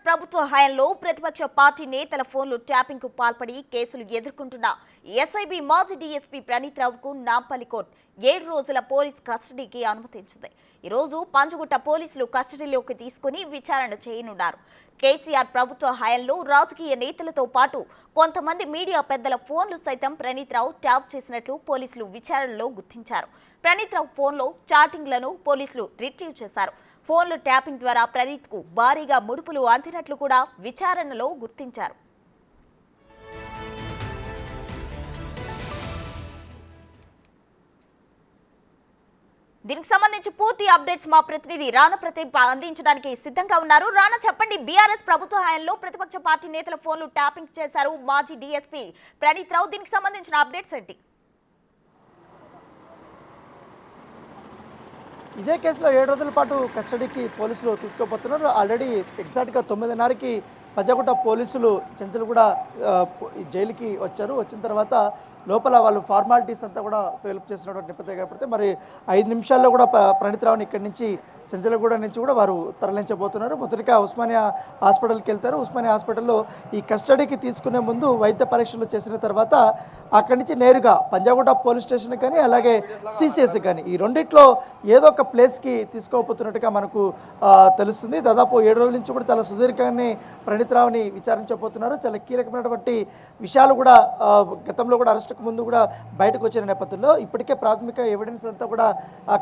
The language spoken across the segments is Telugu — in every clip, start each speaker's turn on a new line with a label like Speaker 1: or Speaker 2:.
Speaker 1: ప్రభుత్వ హయాంలో ప్రతిపక్ష పార్టీ నేతల ఫోన్లు ట్యాపింగ్ కు పాల్పడి కేసులు ఎదుర్కొంటున్న ఎస్ఐబి మాజీ డీఎస్పీ ప్రణీత్ రావుకు నాంపల్లి కోర్టు 7 రోజుల పోలీస్ కస్టడీకి అనుమతించింది. ఈ రోజు పంజగుట్ట పోలీసులు కస్టడీలోకి తీసుకుని విచారణ చేయనున్నారు. కేసీఆర్ ప్రభుత్వ హయాంలో రాజకీయ నేతలతో పాటు కొంతమంది మీడియా పెద్దల ఫోన్లు సైతం ప్రణీత్ రావు ట్యాప్ చేసినట్లు పోలీసులు విచారణలో గుర్తించారు. ప్రణీత్ రావు ఫోన్లో చాటింగ్లను పోలీసులు రిట్రీవ్ చేశారు. ఫోన్లు ట్యాపింగ్ ద్వారా ప్రణీత్ కు భారీగా ముడుపులు అందినట్లు కూడా విచారణలో గుర్తించారు. దీనికి సంబంధించి పూర్తి అప్డేట్స్ మా ప్రతినిధి రానా ప్రతాప్ అందించడానికి సిద్ధంగా ఉన్నారు. రానా, చెప్పండి, బీఆర్ఎస్ ప్రభుత్వ హయాంలో ప్రతిపక్ష పార్టీ నేతల ఫోన్లు ట్యాపింగ్ చేశారు మాజీ డీఎస్పీ ప్రణీత్ రావు. దీనికి సంబంధించిన అప్డేట్స్ ఏంటి?
Speaker 2: ఇదే కేసులో 7 రోజుల పాటు కస్టడీకి పోలీసులు తీసుకోబోతున్నారు. ఆల్రెడీ ఎగ్జాక్ట్గా 9:30కి పంజగుట్ట పోలీసులు చెంచల్గూడ జైలుకి వచ్చారు. వచ్చిన తర్వాత లోపల వాళ్ళు ఫార్మాలిటీస్ అంతా కూడా ఫిలప్ చేసినటువంటి నేపథ్యం కాబట్టి మరి 5 నిమిషాల్లో కూడా ప్రణీత్ రావుని ఇక్కడి నుంచి చెంచల్గూడ నుంచి కూడా వారు తరలించబోతున్నారు. మొదటిగా ఉస్మానియా హాస్పిటల్కి వెళ్తారు. ఉస్మానియా హాస్పిటల్లో ఈ కస్టడీకి తీసుకునే ముందు వైద్య పరీక్షలు చేసిన తర్వాత అక్కడి నుంచి నేరుగా పంజగుట్ట పోలీస్ స్టేషన్ కానీ అలాగే సిసిఎస్ కానీ ఈ రెండిట్లో ఏదో ఒక ప్లేస్కి తీసుకోబోతున్నట్టుగా మనకు తెలుస్తుంది. దాదాపు 7 రోజుల నుంచి కూడా చాలా సుదీర్ఘంగానే ప్రణీత్ రావుని విచారించబోతున్నారు. చాలా కీలకమైనటువంటి విషయాలు కూడా గతంలో కూడా అరెస్టుకు ముందు కూడా బయటకు వచ్చిన నేపథ్యంలో ఇప్పటికే ప్రాథమిక ఎవిడెన్స్ అంతా కూడా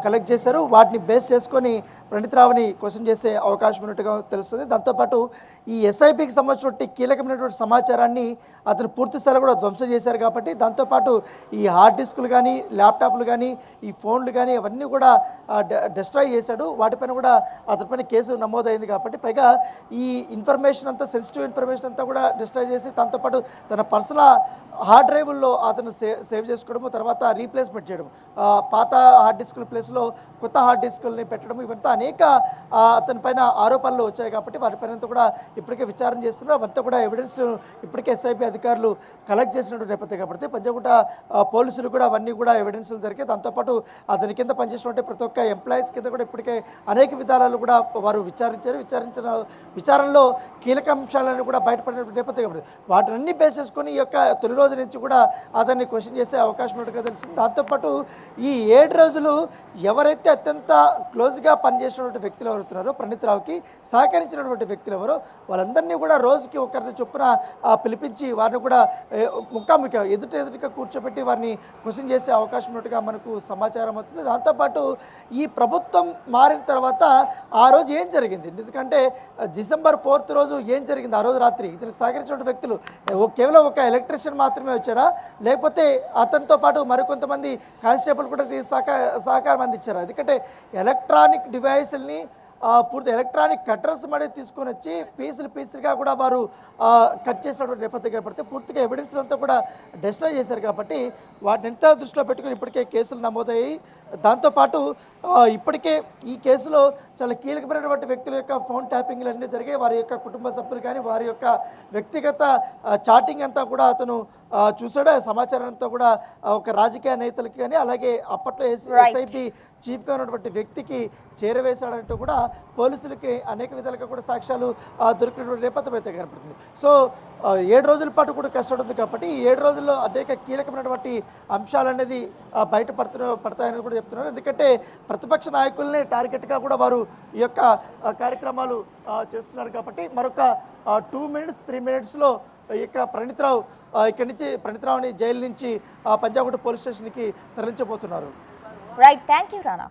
Speaker 2: కలెక్ట్ చేశారు. వాటిని బేస్ చేసుకొని ప్రణీత్ రావుని క్వశ్చన్ చేసే అవకాశం ఉన్నట్టుగా తెలుస్తుంది. దాంతోపాటు ఈ ఎస్ఐపికి సంబంధించినటువంటి కీలకమైనటువంటి సమాచారాన్ని అతను పూర్తిస్థాయిలో కూడా ధ్వంసం చేశారు కాబట్టి దాంతోపాటు ఈ హార్డ్ డిస్కులు కానీ ల్యాప్టాప్లు కానీ ఈ ఫోన్లు కానీ అవన్నీ కూడా డిస్ట్రాయ్ చేశాడు. వాటిపైన కూడా అతనిపైన కేసు నమోదైంది కాబట్టి పైగా ఈ ఇన్ఫర్మేషన్ అంతా సెన్సిటివ్ ఇన్ఫర్మేషన్ అంతా కూడా డిస్ట్రాయ్ చేసి దాంతోపాటు తన పర్సనల్ హార్డ్ డ్రైవుల్లో అతను సేవ్ చేసుకోవడము, తర్వాత రీప్లేస్మెంట్ చేయడం, పాత హార్డ్ డిస్కుల ప్లేస్లో కొత్త హార్డ్ డిస్కుల్ని పెట్టడం, ఇవంతా అనేక అతని పైన ఆరోపణలు వచ్చాయి కాబట్టి వాటిపైన కూడా ఇప్పటికే విచారణ చేస్తున్నారు. అవంతా కూడా ఎవిడెన్స్ ఇప్పటికే ఎస్ఐపి అధికారులు కలెక్ట్ చేసినటువంటి నేపథ్యం కాబట్టి పంజగుట్ట పోలీసులు కూడా అవన్నీ కూడా ఎవిడెన్స్లు దొరికాయి. దాంతోపాటు అతని కింద పనిచేసినటువంటి ప్రతి ఒక్క ఎంప్లాయీస్ కింద కూడా ఇప్పటికే అనేక విధానాలు కూడా వారు విచారించిన విచారణలో కీలక అంశాలను కూడా బయటపడినటువంటి నేపథ్యం కాబట్టి వాటిని బేస్ చేసుకొని ఈ యొక్క తొలి రోజు నుంచి కూడా అతన్ని క్వశ్చన్ చేసే అవకాశం ఉన్నట్టుగా తెలిసింది. దాంతోపాటు ఈ 7 రోజులు ఎవరైతే అత్యంత క్లోజ్గా పనిచేసినటువంటి వ్యక్తులు ఎవరుతున్నారో ప్రణీత్ రావుకి సహకరించినటువంటి వ్యక్తులు ఎవరో వాళ్ళందరినీ కూడా రోజుకి ఒకరిని చొప్పున పిలిపించి వారిని కూడా ముఖాముఖి ఎదుటిగా కూర్చోబెట్టి వారిని క్వశ్చన్ చేసే అవకాశం ఉన్నట్టుగా మనకు సమాచారం అవుతుంది. దాంతోపాటు ఈ ప్రభుత్వం మారిన తర్వాత ఆ రోజు ఏం జరిగింది, ఎందుకంటే December 4th రోజు ఏం జరిగింది, ఆ రోజు రాత్రి ఇతనికి సహకరించిన వ్యక్తులు కేవలం ఒక ఎలక్ట్రీషియన్ మాత్రమే వచ్చారా, లేకపోతే అతనితో పాటు మరికొంతమంది కానిస్టేబుల్ కూడా సహకారం అందించారు. ఎందుకంటే ఎలక్ట్రానిక్ డివైస్ని పూర్తి ఎలక్ట్రానిక్ కట్టర్స్ మడే తీసుకొని వచ్చి పీసులుగా కూడా వారు కట్ చేసినటువంటి నేపథ్యం కాబట్టి పూర్తిగా ఎవిడెన్స్ అంతా కూడా డిస్ట్రాయ్ చేశారు కాబట్టి వాటిని ఎంత దృష్టిలో పెట్టుకుని ఇప్పటికే కేసులు నమోదయ్యాయి. దాంతోపాటు ఇప్పటికే ఈ కేసులో చాలా కీలకమైనటువంటి వ్యక్తుల యొక్క ఫోన్ ట్యాపింగ్లు అన్నీ జరిగాయి. వారి యొక్క కుటుంబ సభ్యులు కానీ వారి యొక్క వ్యక్తిగత చాటింగ్ అంతా కూడా అతను చూసాడు. సమాచారం అంతా కూడా ఒక రాజకీయ నేతలకి కానీ అలాగే అప్పట్లో ఎస్ఐపి చీఫ్గా ఉన్నటువంటి వ్యక్తికి చేరవేశాడంటూ కూడా పోలీసులకి అనేక విధాలుగా కూడా సాక్ష్యాలు దొరికినటువంటి నేపథ్యం అయితే కనపడుతుంది. సో 7 రోజుల పాటు కూడా కష్టపడుతుంది కాబట్టి ఈ 7 రోజుల్లో అనేక కీలకమైనటువంటి అంశాలు అనేది పడతాయని కూడా చెప్తున్నారు. ఎందుకంటే ప్రతిపక్ష నాయకుల్ని టార్గెట్గా కూడా వారు ఈ యొక్క కార్యక్రమాలు చేస్తున్నారు కాబట్టి మరొక 2 minutes 3 minutesలో ఈ యొక్క ప్రణీత్ రావు ఇక్కడి నుంచి ప్రణీత్ రావుని జైలు నుంచి పంజగుట్ట పోలీస్ స్టేషన్కి తరలించబోతున్నారు.
Speaker 1: Right, thank you Rana.